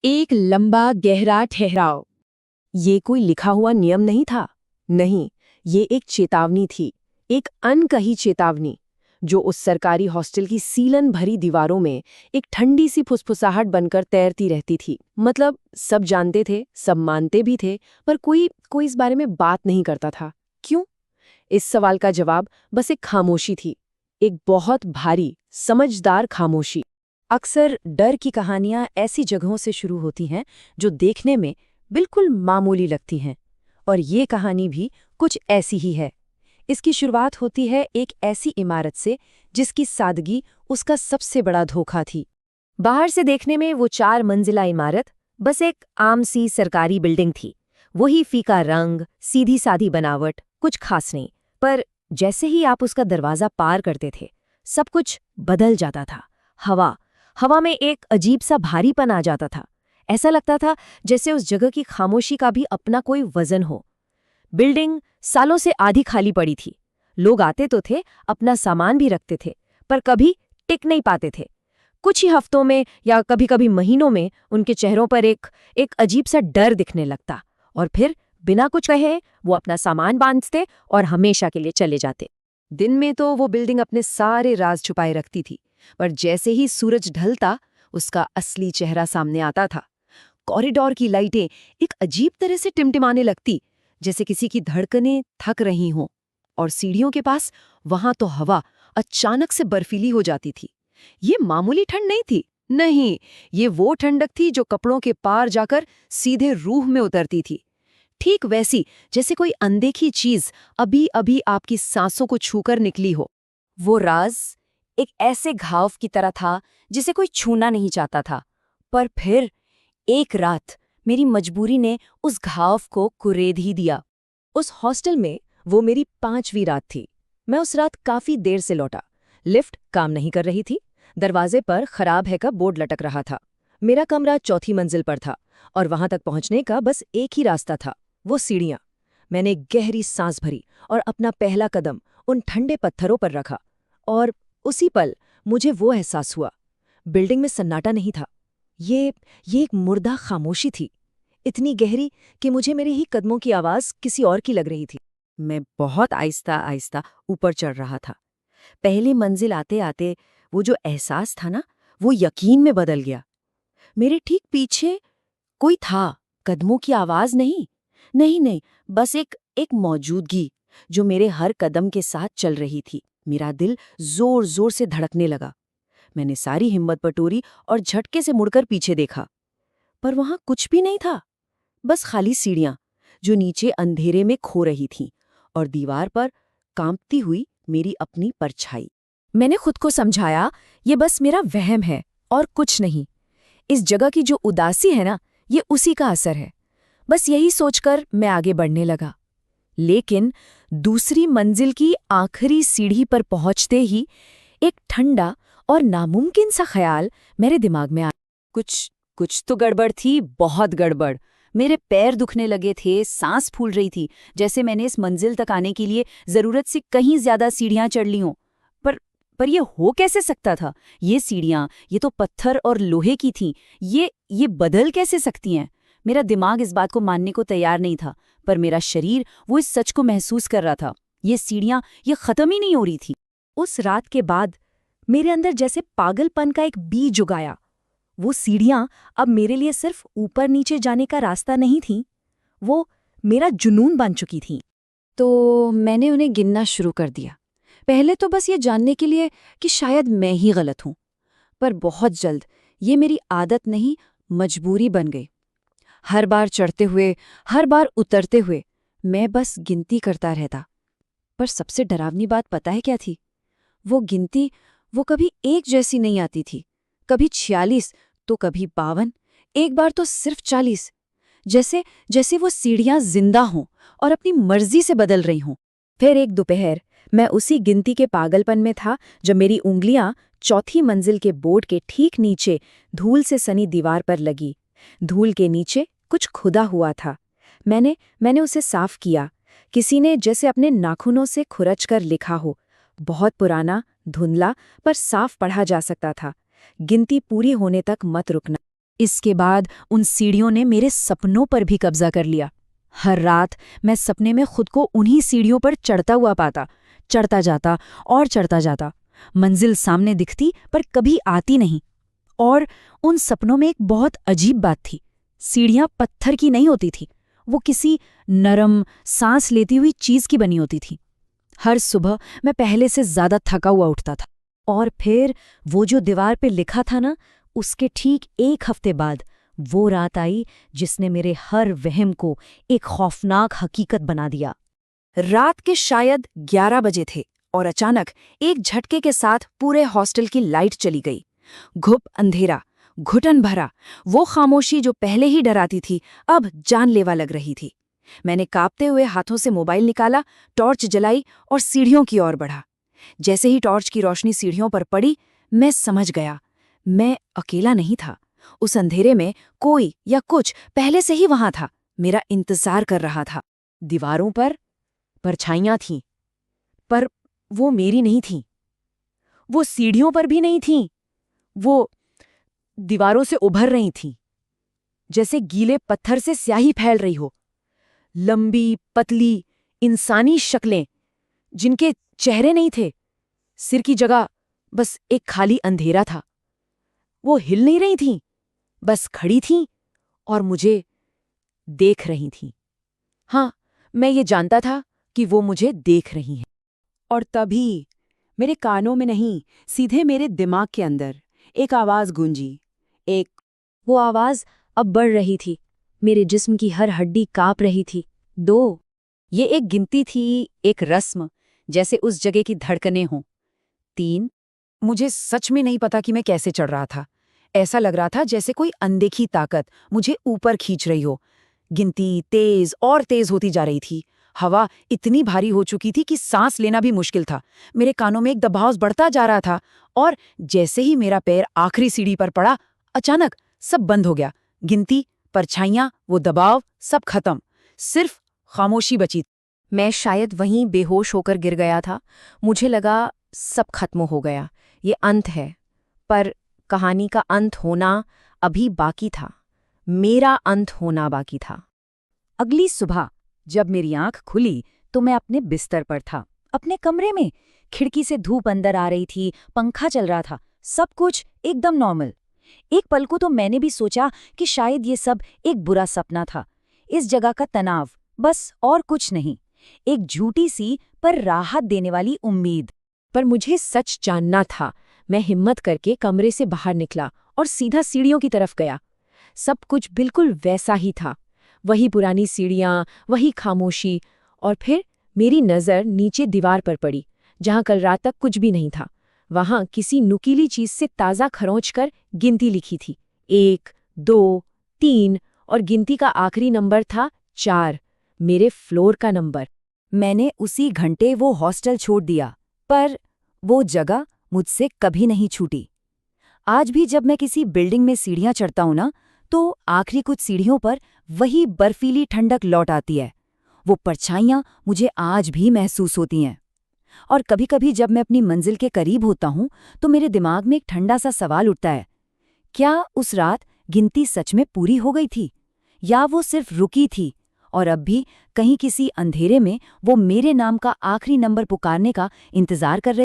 एक लंबा गहरा ठहराव। ये कोई लिखा हुआ नियम नहीं था। नहीं, ये एक चेतावनी थी, एक अनकही चेतावनी, जो उस सरकारी हॉस्टल की सीलन भरी दीवारों में एक ठंडी सी फुसफुसाहट बनकर तैरती रहती थी। मतलब सब जानते थे, सब मानते भी थे, पर कोई कोई इस बारे में बात नहीं करता था। क्यों? इस सवाल का जवाब बस एक खामोशी थी, एक बहुत भारी, समझदार खामोशी। अक्सर डर की कहानियां ऐसी जगहों से शुरू होती हैं जो देखने में बिल्कुल मामूली लगती हैं, और ये कहानी भी कुछ ऐसी ही है। इसकी शुरुआत होती है एक ऐसी इमारत से जिसकी सादगी उसका सबसे बड़ा धोखा थी। बाहर से देखने में वो 4 मंजिला इमारत बस एक आम सी सरकारी बिल्डिंग थी। वही फीका रंग, सीधी सादी बनावट, कुछ खास नहीं। पर जैसे ही आप उसका दरवाज़ा पार करते थे, सब कुछ बदल जाता था। हवा में एक अजीब सा भारीपन आ जाता था। ऐसा लगता था जैसे उस जगह की खामोशी का भी अपना कोई वजन हो। बिल्डिंग सालों से आधी खाली पड़ी थी। लोग आते तो थे, अपना सामान भी रखते थे, पर कभी टिक नहीं पाते थे। कुछ ही हफ्तों में या कभी-कभी महीनों में उनके चेहरों पर एक अजीब सा डर दिखने लगता, और फिर बिना कुछ कहे वो अपना सामान बांधते और हमेशा के लिए चले जाते। दिन में तो वो बिल्डिंग अपने सारे राज छुपाए रखती थी, पर जैसे ही सूरज ढलता, उसका असली चेहरा सामने आता था। कॉरिडोर की लाइटें एक अजीब तरह से टिमटिमाने लगती, जैसे किसी की धड़कनें थक रही हों। और सीढ़ियों के पास वहां तो हवा अचानक से बर्फीली हो जाती थी। ये मामूली ठंड नहीं थी, नहीं, ये वो ठंडक थी जो कपड़ों के पार जाकर सीधे रूह में उतरती थी। ठीक वैसी जैसे कोई अनदेखी चीज अभी अभी आपकी सांसों को छूकर निकली हो। वो राज एक ऐसे घाव की तरह था जिसे कोई छूना नहीं चाहता था। पर फिर एक रात मेरी मजबूरी ने उस घाव को कुरेद ही दिया। उस हॉस्टल में वो मेरी 5वीं रात थी। मैं उस रात काफी देर से लौटा। लिफ्ट काम नहीं कर रही थी। दरवाजे पर खराब है का बोर्ड लटक रहा था। मेरा कमरा 4थी मंजिल पर था, और वहां तक पहुंचने का बस एक ही रास्ता था, वो सीढ़ियां। मैंने गहरी सांस भरी और अपना पहला कदम उन ठंडे पत्थरों पर रखा, और उसी पल मुझे वो एहसास हुआ। बिल्डिंग में सन्नाटा नहीं था। ये एक मुर्दा खामोशी थी, इतनी गहरी कि मुझे मेरे ही कदमों की आवाज किसी और की लग रही थी। मैं बहुत आहिस्ता आहिस्ता ऊपर चढ़ रहा था। पहली मंजिल आते आते वो जो एहसास था ना, वो यकीन में बदल गया। मेरे ठीक पीछे कोई था, कदमों की आवाज नहीं, नहीं नहीं, बस एक मौजूदगी जो मेरे हर कदम के साथ चल रही थी। मेरा दिल जोर जोर से धड़कने लगा। मैंने सारी हिम्मत बटोरी और झटके से मुड़कर पीछे देखा, पर वहां कुछ भी नहीं था। बस खाली सीढ़ियां जो नीचे अंधेरे में खो रही थीं, और दीवार पर कांपती हुई मेरी अपनी परछाई। मैंने खुद को समझाया, ये बस मेरा वहम है और कुछ नहीं। इस जगह की जो उदासी है ना, ये उसी का असर है। बस यही सोचकर मैं आगे बढ़ने लगा। लेकिन दूसरी मंजिल की आखिरी सीढ़ी पर पहुंचते ही एक ठंडा और नामुमकिन सा ख्याल मेरे दिमाग में आया। कुछ तो गड़बड़ थी, बहुत गड़बड़। मेरे पैर दुखने लगे थे, सांस फूल रही थी, जैसे मैंने इस मंजिल तक आने के लिए जरूरत से कहीं ज्यादा सीढ़ियां चढ़ ली हों। पर ये हो कैसे सकता था? ये सीढ़ियां, ये तो पत्थर और लोहे की थीं। ये बदल कैसे सकती हैं? मेरा दिमाग इस बात को मानने को तैयार नहीं था, पर मेरा शरीर वो इस सच को महसूस कर रहा था। ये सीढ़ियां, ये खत्म ही नहीं हो रही थी। उस रात के बाद मेरे अंदर जैसे पागलपन का एक बीज उगाया। वो सीढ़ियां अब मेरे लिए सिर्फ ऊपर नीचे जाने का रास्ता नहीं थीं, वो मेरा जुनून बन चुकी थीं। तो मैंने उन्हें गिनना शुरू कर दिया। पहले तो बस ये जानने के लिए कि शायद मैं ही गलत हूं, पर बहुत जल्द ये मेरी आदत नहीं, मजबूरी बन गई। हर बार चढ़ते हुए, हर बार उतरते हुए मैं बस गिनती करता रहता। पर सबसे डरावनी बात पता है क्या थी? वो गिनती, वो कभी एक जैसी नहीं आती थी। कभी 46 तो कभी 52, एक बार तो सिर्फ 40। जैसे जैसे वो सीढ़ियां जिंदा हों और अपनी मर्जी से बदल रही हों। फिर एक दोपहर मैं उसी गिनती के पागलपन में था जब मेरी उंगलियां 4थी मंजिल के बोर्ड के ठीक नीचे धूल से सनी दीवार पर लगी। धूल के नीचे कुछ खुदा हुआ था। मैंने उसे साफ किया। किसी ने जैसे अपने नाखूनों से खुरच कर लिखा हो। बहुत पुराना, धुंधला, पर साफ पढ़ा जा सकता था। गिनती पूरी होने तक मत रुकना। इसके बाद उन सीढ़ियों ने मेरे सपनों पर भी कब्जा कर लिया। हर रात मैं सपने में खुद को उन्हीं सीढ़ियों पर चढ़ता हुआ पाता, चढ़ता जाता और चढ़ता जाता। मंजिल सामने दिखती पर कभी आती नहीं। और उन सपनों में एक बहुत अजीब बात थी, सीढ़ियां पत्थर की नहीं होती थी, वो किसी नरम सांस लेती हुई चीज की बनी होती थी। हर सुबह मैं पहले से ज्यादा थका हुआ उठता था। और फिर वो जो दीवार पे लिखा था ना, उसके ठीक 1 हफ्ते बाद वो रात आई जिसने मेरे हर वहम को एक खौफनाक हकीकत बना दिया। रात के शायद 11 बजे थे और अचानक एक झटके के साथ पूरे हॉस्टल की लाइट चली गई। घुप अंधेरा, घुटन भरा, वो खामोशी जो पहले ही डराती थी अब जानलेवा लग रही थी। मैंने कांपते हुए हाथों से मोबाइल निकाला, टॉर्च जलाई और सीढ़ियों की ओर बढ़ा। जैसे ही टॉर्च की रोशनी सीढ़ियों पर पड़ी, मैं समझ गया, मैं अकेला नहीं था। उस अंधेरे में कोई या कुछ पहले से ही वहां था, मेरा इंतजार कर रहा था। दीवारों पर परछाइयां थीं, पर वो मेरी नहीं थीं। वो सीढ़ियों पर भी नहीं थीं, वो दीवारों से उभर रही थीं, जैसे गीले पत्थर से स्याही फैल रही हो। लंबी, पतली, इंसानी शक्लें, जिनके चेहरे नहीं थे, सिर की जगह बस एक खाली अंधेरा था। वो हिल नहीं रही थीं, बस खड़ी थीं और मुझे देख रही थीं। हाँ, मैं ये जानता था कि वो मुझे देख रही हैं। और तभी मेरे कानों में नहीं, सीधे मेरे दिमाग के अंदर एक आवाज़ गूंजी। वो आवाज अब बढ़ रही थी, मेरे जिस्म की हर हड्डी कांप रही थी। 2। ये एक गिनती थी, एक रस्म, जैसे उस जगह की धड़कनें हों। 3। मुझे सच में नहीं पता कि मैं कैसे चढ़ रहा था। ऐसा लग रहा था जैसे कोई अनदेखी ताकत मुझे ऊपर खींच रही हो। गिनती तेज और तेज होती जा रही थी। हवा इतनी भारी हो चुकी थी कि सांस लेना भी मुश्किल था। मेरे कानों में एक दबाव बढ़ता जा रहा था और जैसे ही मेरा पैर आखिरी सीढ़ी पर पड़ा, अचानक सब बंद हो गया। गिनती, परछाइयां, वो दबाव, सब खत्म। सिर्फ खामोशी बची। मैं शायद वहीं बेहोश होकर गिर गया था। मुझे लगा सब खत्म हो गया, ये अंत है। पर कहानी का अंत होना अभी बाकी था। मेरा अंत होना बाकी था। अगली सुबह जब मेरी आंख खुली तो मैं अपने बिस्तर पर था, अपने कमरे में। खिड़की से धूप अंदर आ रही थी, पंखा चल रहा था, सब कुछ एकदम नॉर्मल। एक पल को तो मैंने भी सोचा कि शायद ये सब एक बुरा सपना था। इस जगह का तनाव, बस, और कुछ नहीं। एक झूठी सी पर राहत देने वाली उम्मीद। पर मुझे सच जानना था। मैं हिम्मत करके कमरे से बाहर निकला और सीधा सीढ़ियों की तरफ गया। सब कुछ बिल्कुल वैसा ही था, वही पुरानी सीढ़ियां, वही खामोशी। और फिर मेरी नज़र नीचे दीवार पर पड़ी, जहां कल रात तक कुछ भी नहीं था। वहां किसी नुकीली चीज से ताज़ा खरोंचकर गिनती लिखी थी, 1, 2, 3, और गिनती का आखिरी नंबर था 4, मेरे फ्लोर का नंबर। मैंने उसी घंटे वो हॉस्टल छोड़ दिया, पर वो जगह मुझसे कभी नहीं छूटी। आज भी जब मैं किसी बिल्डिंग में सीढ़ियां चढ़ता हूं ना, तो आखिरी कुछ सीढ़ियों पर वही बर्फीली ठंडक लौट आती है। वो परछाइयां मुझे आज भी महसूस होती हैं। और कभी-कभी जब मैं अपनी मंजिल के करीब होता हूं, तो मेरे दिमाग में एक ठंडा सा सवाल उठता है, क्या उस रात गिनती सच में पूरी हो गई थी, या वो सिर्फ रुकी थी और अब भी कहीं किसी अंधेरे में वो मेरे नाम का आखिरी नंबर पुकारने का इंतजार कर रहे